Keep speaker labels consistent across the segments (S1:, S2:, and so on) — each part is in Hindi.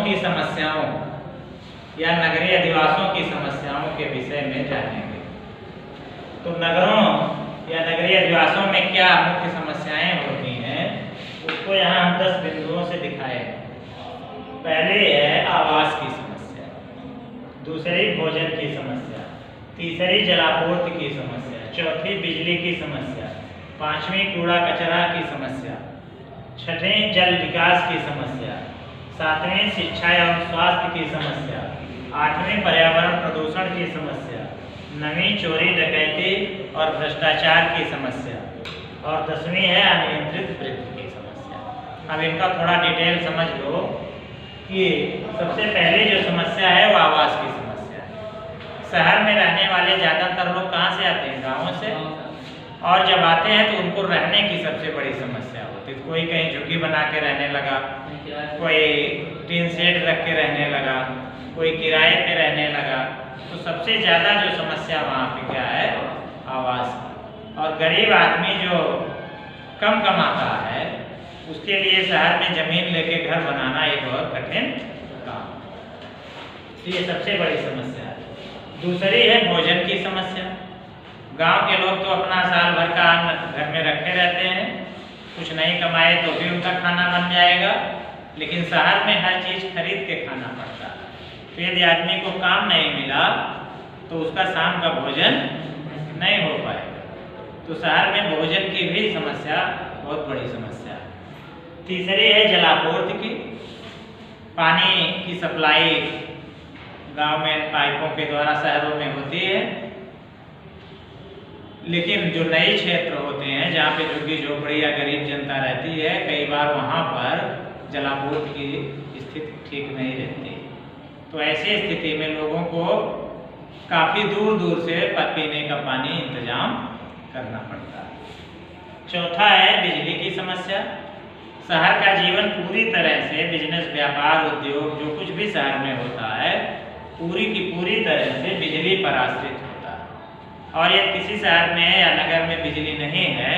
S1: की समस्याओं या नगरीय अधिवासों की समस्याओं के विषय में जानेंगे। तो नगरों या नगरीय अधिवासों में क्या मुख्य समस्याएं होती हैं, उसको यहाँ हम 10 बिंदुओं से दिखाए। पहले है आवास की समस्या, दूसरी भोजन की समस्या, तीसरी जलापूर्ति की समस्या, चौथी बिजली की समस्या, पांचवी कूड़ा कचरा की समस्या, छठवीं जल विकास की समस्या, सातवीं शिक्षा एवं स्वास्थ्य की समस्या, आठवीं पर्यावरण प्रदूषण की समस्या, नवीं चोरी डकैती और भ्रष्टाचार की समस्या, और 10वीं है अनियंत्रित वृद्धि की समस्या। अब इनका थोड़ा डिटेल समझ लो कि सबसे पहले जो समस्या है वो आवास की समस्या है। शहर में रहने वाले ज़्यादातर लोग कहाँ से आते हैं? गाँवों से। और जब आते हैं तो उनको रहने की सबसे बड़ी समस्या होती है। कोई कहीं झुग्गी बना के रहने लगा, कोई टीन शेड रख के रहने लगा, कोई किराए पे रहने लगा। तो सबसे ज़्यादा जो समस्या वहाँ पे क्या है? आवास की। और गरीब आदमी जो कम कमाता है उसके लिए शहर में ज़मीन लेके घर बनाना एक बहुत कठिन काम। तो ये सबसे बड़ी समस्या है। दूसरी है भोजन की समस्या। गांव के लोग तो अपना साल भर का अन्न घर में रखे रहते हैं, कुछ नहीं कमाए तो भी उनका खाना बन जाएगा, लेकिन शहर में हर चीज़ खरीद के खाना पड़ता है। तो यदि आदमी को काम नहीं मिला तो उसका शाम का भोजन नहीं हो पाएगा। तो शहर में भोजन की भी समस्या बहुत बड़ी समस्या है। तीसरी है जलापूर्ति की। पानी की सप्लाई गांव में पाइपों के द्वारा शहरों में होती है, लेकिन जो नए क्षेत्र होते हैं जहाँ पे झुग्गी झोपड़ी या गरीब जनता रहती है, कई बार वहाँ पर जलापूर्ति की स्थिति ठीक नहीं रहती। तो ऐसी स्थिति में लोगों को काफ़ी दूर दूर से पीने का पानी इंतजाम करना पड़ता है। चौथा है बिजली की समस्या। शहर का जीवन पूरी तरह से बिजनेस, व्यापार, उद्योग जो कुछ भी शहर में होता है पूरी की पूरी तरह से बिजली पर आश्रित होता है। और यदि किसी शहर में या नगर में बिजली नहीं है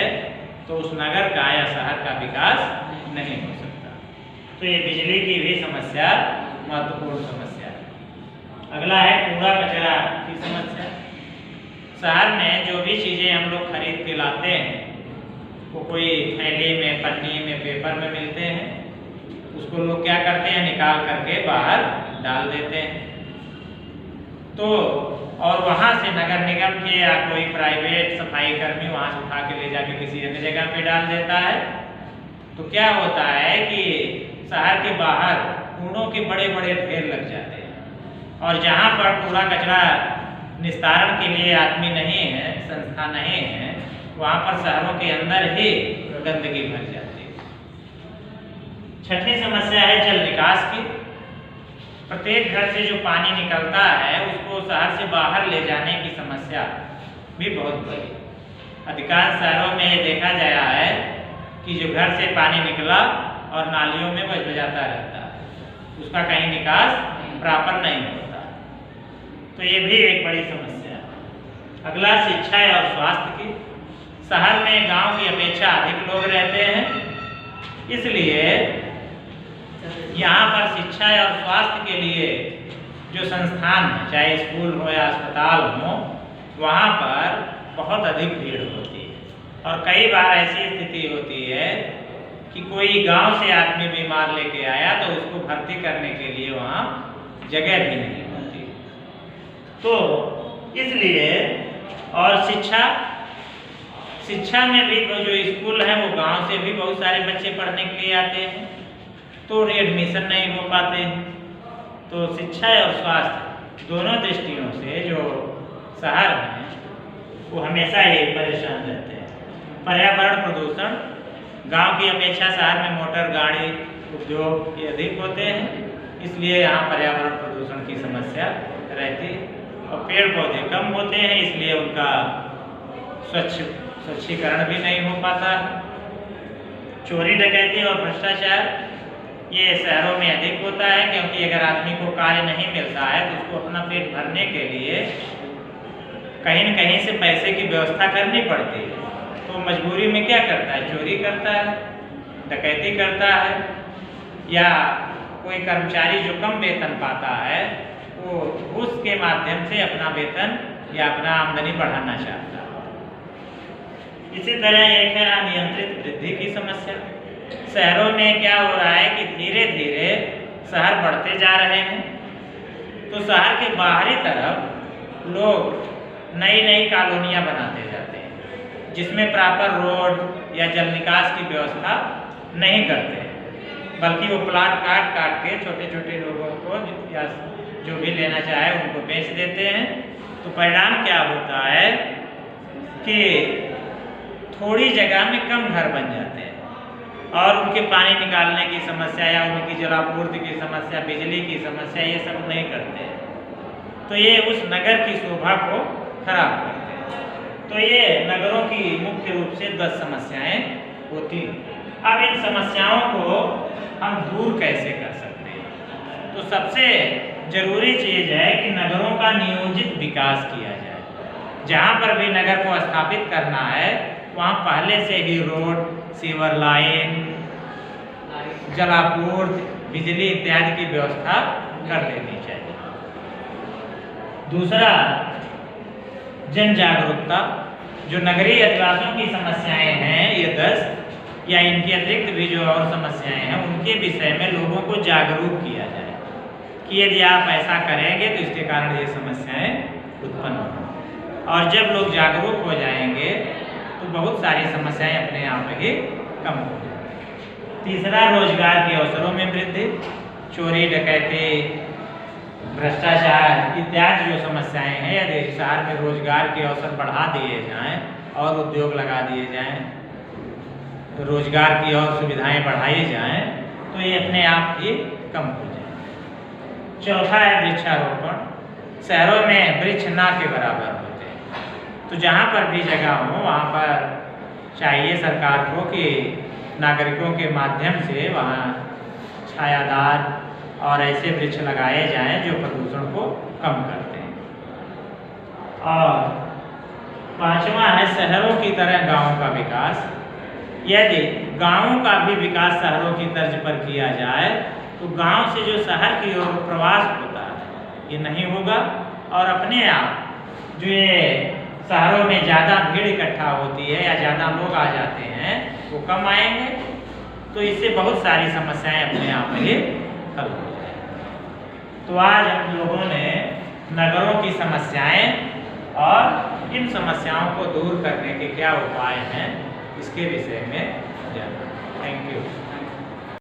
S1: तो उस नगर का या शहर का विकास नहीं हो सकता। तो ये बिजली की भी समस्या महत्वपूर्ण समस्या है। अगला है कूड़ा कचरा की समस्या। शहर में जो भी चीज़ें हम लोग खरीद के लाते हैं वो कोई थैली में, पन्नी में, पेपर में मिलते हैं। उसको लोग क्या करते हैं? निकाल करके बाहर डाल देते हैं। तो और वहाँ से नगर निगम के या कोई प्राइवेट सफाई कर्मी वहाँ से उठा के ले जाके किसी अन्य जगह पे डाल देता है। तो क्या होता है कि शहर के बाहर कूड़ों के बड़े बड़े ढेर लग जाते हैं, और जहाँ पर कूड़ा कचरा निस्तारण के लिए आदमी नहीं है, संस्था नहीं है, वहाँ पर शहरों के अंदर ही गंदगी भर जाती है। छठी समस्या है जल निकास की। प्रत्येक घर से जो पानी निकलता है उसको शहर से बाहर ले जाने की समस्या भी बहुत बड़ी। अधिकांश शहरों में ये देखा गया है कि जो घर से पानी निकला और नालियों में बह जाता रहता है, उसका कहीं निकास प्रॉपर नहीं होता। तो ये भी एक बड़ी समस्या है। अगला शिक्षा और स्वास्थ्य की। शहर में गांव की अपेक्षा अधिक लोग रहते हैं, इसलिए यहाँ पर शिक्षा और स्वास्थ्य के लिए जो संस्थान है, चाहे स्कूल हो या अस्पताल हो, वहाँ पर बहुत अधिक भीड़ होती है। और कई बार ऐसी स्थिति होती है कि कोई गांव से आदमी बीमार लेके आया तो उसको भर्ती करने के लिए वहाँ जगह भी नहीं होती। तो इसलिए और शिक्षा में भी तो जो स्कूल है वो गांव से भी बहुत सारे बच्चे पढ़ने के लिए आते हैं, तो एडमिशन नहीं हो पाते हैं। तो शिक्षा और स्वास्थ्य दोनों दृष्टियों से जो शहर हैं वो हमेशा ही परेशान रहते हैं। पर्यावरण प्रदूषण। गांव की अपेक्षा शहर में मोटर गाड़ी, उद्योग ये अधिक होते हैं, इसलिए यहाँ पर्यावरण प्रदूषण की समस्या रहती है। और पेड़ पौधे कम होते हैं, इसलिए उनका स्वच्छीकरण भी नहीं हो पाता। चोरी डकैती और भ्रष्टाचार ये शहरों में अधिक होता है, क्योंकि अगर आदमी को कार्य नहीं मिलता है तो उसको अपना पेट भरने के लिए कहीं न कहीं से पैसे की व्यवस्था करनी पड़ती है। तो मजबूरी में क्या करता है? चोरी करता है, डकैती करता है, या कोई कर्मचारी जो कम वेतन पाता है वो उसके माध्यम से अपना वेतन या अपना आमदनी बढ़ाना चाहता है। इसी तरह एक है अनियंत्रित वृद्धि की समस्या। शहरों में क्या हो रहा है कि धीरे धीरे शहर बढ़ते जा रहे हैं, तो शहर के बाहरी तरफ लोग नई नई कॉलोनियाँ बनाते जाते हैं जिसमें प्रॉपर रोड या जल निकास की व्यवस्था नहीं करते हैं, बल्कि वो प्लाट काट काट के छोटे छोटे लोगों को या जो भी लेना चाहे उनको बेच देते हैं। तो परिणाम क्या होता है कि थोड़ी जगह में कम घर बन जाते हैं और उनके पानी निकालने की समस्या या उनकी जलापूर्ति की समस्या, बिजली की समस्या, ये सब नहीं करते हैं। तो ये उस नगर की शोभा को खराब करते हैं। तो ये नगरों की मुख्य रूप से 10 समस्याएं होती हैं। अब इन समस्याओं को हम दूर कैसे कर सकते हैं? तो सबसे जरूरी चीज़ है कि नगरों का नियोजित विकास किया जाए। जहाँ पर भी नगर को स्थापित करना है वहाँ पहले से ही रोड, सीवर लाइन, जलापूर्ति, बिजली इत्यादि की व्यवस्था कर देनी चाहिए। दूसरा, जन जागरूकता। जो नगरीय अधिवासियों की समस्याएं हैं ये 10 या इनके अतिरिक्त भी जो और समस्याएं हैं उनके विषय में लोगों को जागरूक किया जाए कि यदि आप ऐसा करेंगे तो इसके कारण ये समस्याएं उत्पन्न होंगी। और जब लोग जागरूक हो जाएंगे तो बहुत सारी समस्याएं अपने आप ही कम हो जाएंगी। तीसरा, रोजगार के अवसरों में वृद्धि। चोरी, डकैती, भ्रष्टाचार इत्यादि जो समस्याएं हैं, यदि शहर में रोजगार के अवसर बढ़ा दिए जाएं और उद्योग लगा दिए जाएं, तो रोजगार की और सुविधाएं बढ़ाई जाएं तो ये अपने आप ही कम हो जाए। चौथा है वृक्षारोपण। शहरों में वृक्ष ना के बराबर होते हैं, तो जहाँ पर भी जगह हो वहाँ पर चाहिए सरकार को कि नागरिकों के माध्यम से वहाँ छायादार और ऐसे वृक्ष लगाए जाएं जो प्रदूषण को कम करते हैं। और पांचवा है शहरों की तरह गांवों का विकास। यदि गांवों का भी विकास शहरों की तर्ज पर किया जाए तो गांव से जो शहर की ओर प्रवास होता है ये नहीं होगा और अपने आप जो ये शहरों में ज़्यादा भीड़ इकट्ठा होती है या ज़्यादा लोग आ जाते हैं वो कम आएंगे, तो इससे बहुत सारी समस्याएं अपने आप ही हल हो जाएंगी। तो आज हम लोगों ने नगरों की समस्याएं और इन समस्याओं को दूर करने के क्या उपाय हैं इसके विषय में जाना। Thank you.